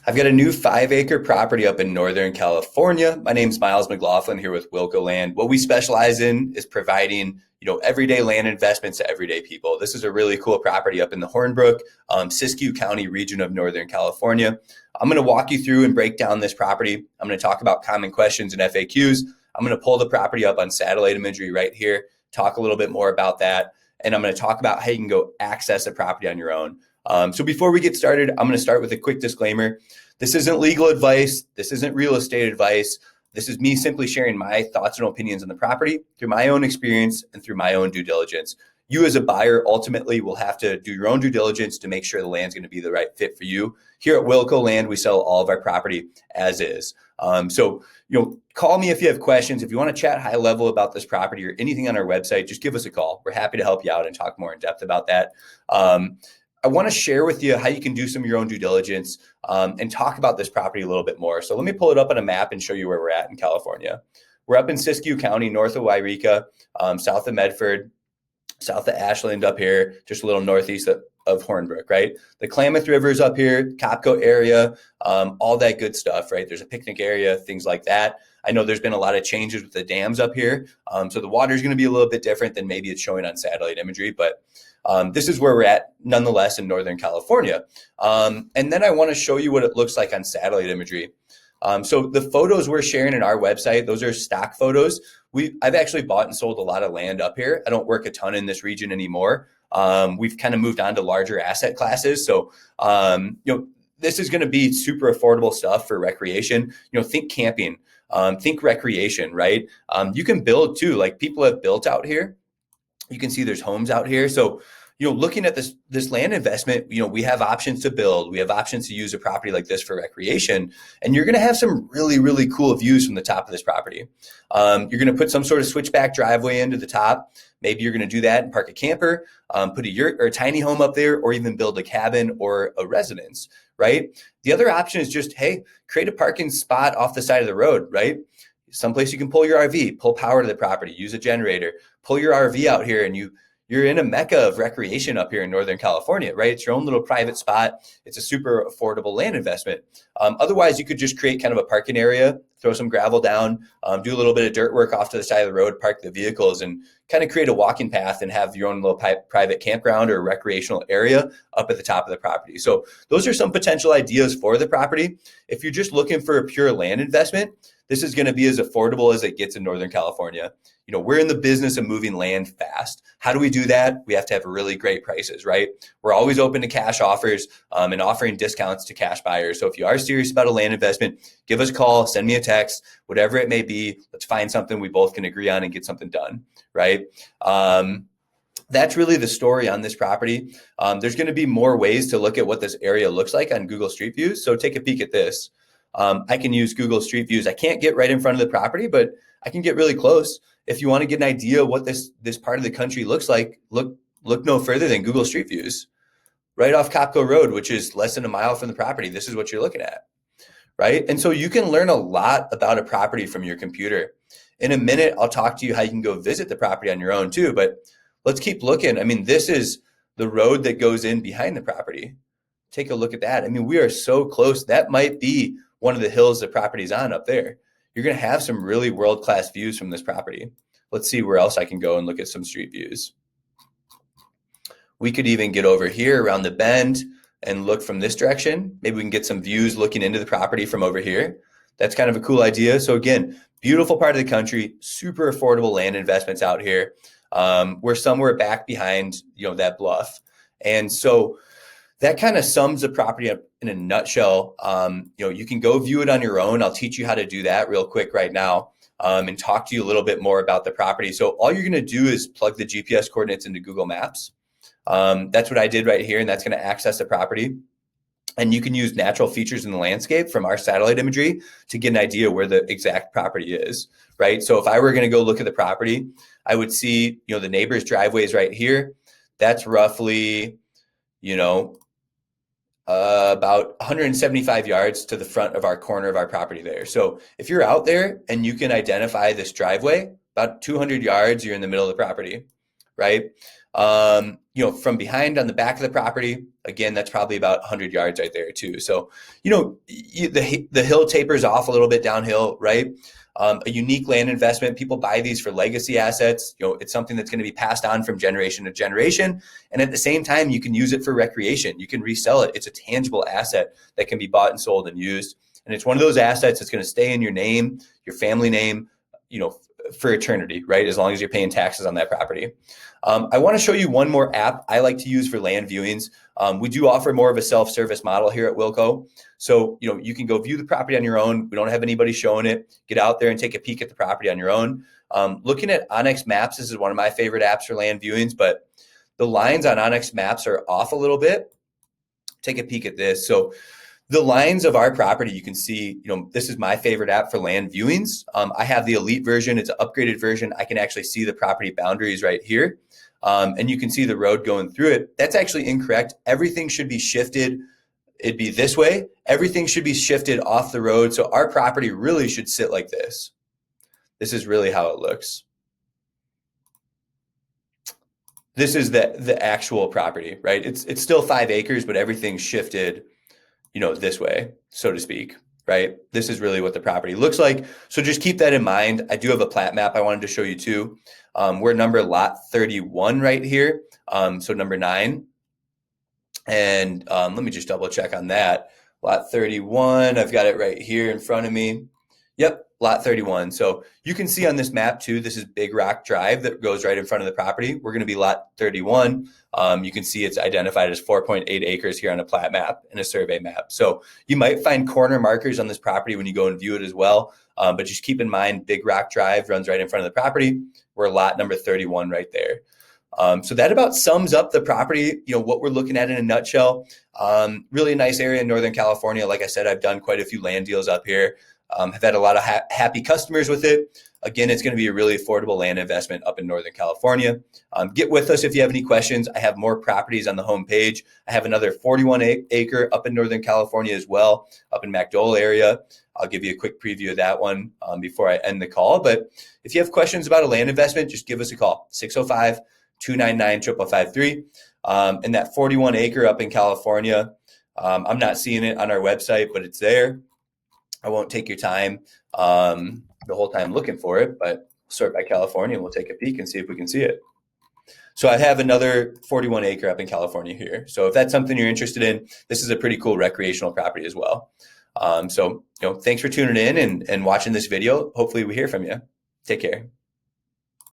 I've got a new 5 acre property up in Northern California. My name's Miles McLaughlin here with Wilco Land. What we specialize in is providing, everyday land investments to everyday people. This is a really cool property up in the Hornbook, Siskiyou County region of Northern California. I'm going to walk you through and break down this property. I'm going to talk about common questions and FAQs. I'm going to pull the property up on satellite imagery right here, talk a little bit more about that, and I'm going to talk about how you can go access the property on your own. So before we get started, I'm going to start with a quick disclaimer. This isn't legal advice. This isn't real estate advice. This is me simply sharing my thoughts and opinions on the property through my own experience and through my own due diligence. You as a buyer ultimately will have to do your own due diligence to make sure the land's going to be the right fit for you. Here at Wilco Land, we sell all of our property as is. So call me if you have questions. If you want to chat high level about this property or anything on our website, just give us a call. We're happy to help you out and talk more in depth about that. I want to share with you how you can do some of your own due diligence and talk about this property a little bit more. So let me pull it up on a map and show you where we're at in California. We're up in Siskiyou County, north of Wairika, south of Medford, south of Ashland up here, just a little northeast of Hornbook, right? The Klamath River is up here, Copco area, all that good stuff, right? There's a picnic area, things like that. I know there's been a lot of changes with the dams up here. So the water is going to be a little bit different than maybe it's showing on satellite imagery, but this is where we're at nonetheless in Northern California. And then I want to show you what it looks like on satellite imagery. So the photos we're sharing in our website, those are stock photos. I've actually bought and sold a lot of land up here. I don't work a ton in this region anymore. We've kind of moved on to larger asset classes. So, this is going to be super affordable stuff for recreation. Think camping, think recreation, right? You can build too, like people have built out here. You can see there's homes out here. So, looking at this land investment, we have options to build. We have options to use a property like this for recreation. And you're going to have some really, really cool views from the top of this property. You're going to put some sort of switchback driveway into the top. Maybe you're going to do that and park a camper, put a yurt or a tiny home up there, or even build a cabin or a residence, right? The other option is just, hey, create a parking spot off the side of the road, right? Someplace you can pull your RV, pull power to the property, use a generator, pull your RV out here, and you're in a mecca of recreation up here in Northern California, right? It's your own little private spot. It's a super affordable land investment. Otherwise, you could just create kind of a parking area, throw some gravel down, do a little bit of dirt work off to the side of the road, park the vehicles, and kind of create a walking path and have your own little private campground or recreational area up at the top of the property. So those are some potential ideas for the property. If you're just looking for a pure land investment, this is going to be as affordable as it gets in Northern California. We're in the business of moving land fast. How do we do that? We have to have really great prices, right? We're always open to cash offers and offering discounts to cash buyers. So if you are serious about a land investment, give us a call, send me a text, whatever it may be. Let's find something we both can agree on and get something done, right? That's really the story on this property. There's going to be more ways to look at what this area looks like on Google Street Views. So take a peek at this. I can use Google Street Views. I can't get right in front of the property, but I can get really close. If you want to get an idea of what this part of the country looks like, look no further than Google Street Views. Right off Copco Road, which is less than a mile from the property, this is what you're looking at, right? And so you can learn a lot about a property from your computer. In a minute, I'll talk to you how you can go visit the property on your own too, but let's keep looking. I mean, this is the road that goes in behind the property. Take a look at that. I mean, we are so close. That might be one of the hills the property's on up there. You're going to have some really world-class views from this property. Let's see where else I can go and look at some street views. We could even get over here around the bend and look from this direction. Maybe we can get some views looking into the property from over here. That's kind of a cool idea. So again, beautiful part of the country, super affordable land investments out here. We're somewhere back behind, that bluff. And so that kind of sums the property up in a nutshell. You can go view it on your own. I'll teach you how to do that real quick right now and talk to you a little bit more about the property. So all you're going to do is plug the GPS coordinates into Google Maps. That's what I did right here, and that's going to access the property. And you can use natural features in the landscape from our satellite imagery to get an idea where the exact property is, right? So if I were going to go look at the property, I would see, the neighbor's driveway is right here. That's roughly, about 175 yards to the front of our corner of our property there. So if you're out there and you can identify this driveway, about 200 yards, you're in the middle of the property, right? From behind on the back of the property, again, that's probably about 100 yards right there too. So, the hill tapers off a little bit downhill, right? A unique land investment. People buy these for legacy assets. It's something that's going to be passed on from generation to generation. And at the same time, you can use it for recreation. You can resell it. It's a tangible asset that can be bought and sold and used. And it's one of those assets that's going to stay in your name, your family name, for eternity, right? As long as you're paying taxes on that property. I want to show you one more app I like to use for land viewings. We do offer more of a self-service model here at Wilco. So, you can go view the property on your own. We don't have anybody showing it. Get out there and take a peek at the property on your own. Looking at Onyx Maps, this is one of my favorite apps for land viewings, but the lines on Onyx Maps are off a little bit. Take a peek at this. So the lines of our property, you can see, this is my favorite app for land viewings. I have the elite version. It's an upgraded version. I can actually see the property boundaries right here. And you can see the road going through it. That's actually incorrect. Everything should be shifted. It'd be this way. Everything should be shifted off the road. So our property really should sit like this. This is really how it looks. This is the actual property, right? It's still 5 acres, but everything's shifted, this way, so to speak, right? This is really what the property looks like. So just keep that in mind. I do have a plat map I wanted to show you too. We're number lot 31 right here. So number 9. And let me just double check on that. Lot 31, I've got it right here in front of me. Yep, lot 31. So you can see on this map too, this is Big Rock Drive that goes right in front of the property. We're going to be lot 31. You can see it's identified as 4.8 acres here on a plat map and a survey map. So you might find corner markers on this property when you go and view it as well. But just keep in mind, Big Rock Drive runs right in front of the property. We're lot number 31 right there. So that about sums up the property, what we're looking at in a nutshell. Really nice area in Northern California. Like I said, I've done quite a few land deals up here. Have had a lot of happy customers with it. Again, it's going to be a really affordable land investment up in Northern California. Get with us if you have any questions. I have more properties on the homepage. I have another 41 acre up in Northern California as well, up in McDowell area. I'll give you a quick preview of that one before I end the call. But if you have questions about a land investment, just give us a call, 605-299-5553. And that 41 acre up in California, I'm not seeing it on our website, but it's there. I won't take your time the whole time looking for it, but sort by California and we'll take a peek and see if we can see it. So I have another 41 acre up in California here. So if that's something you're interested in, this is a pretty cool recreational property as well. So thanks for tuning in and watching this video. Hopefully we hear from you. Take care.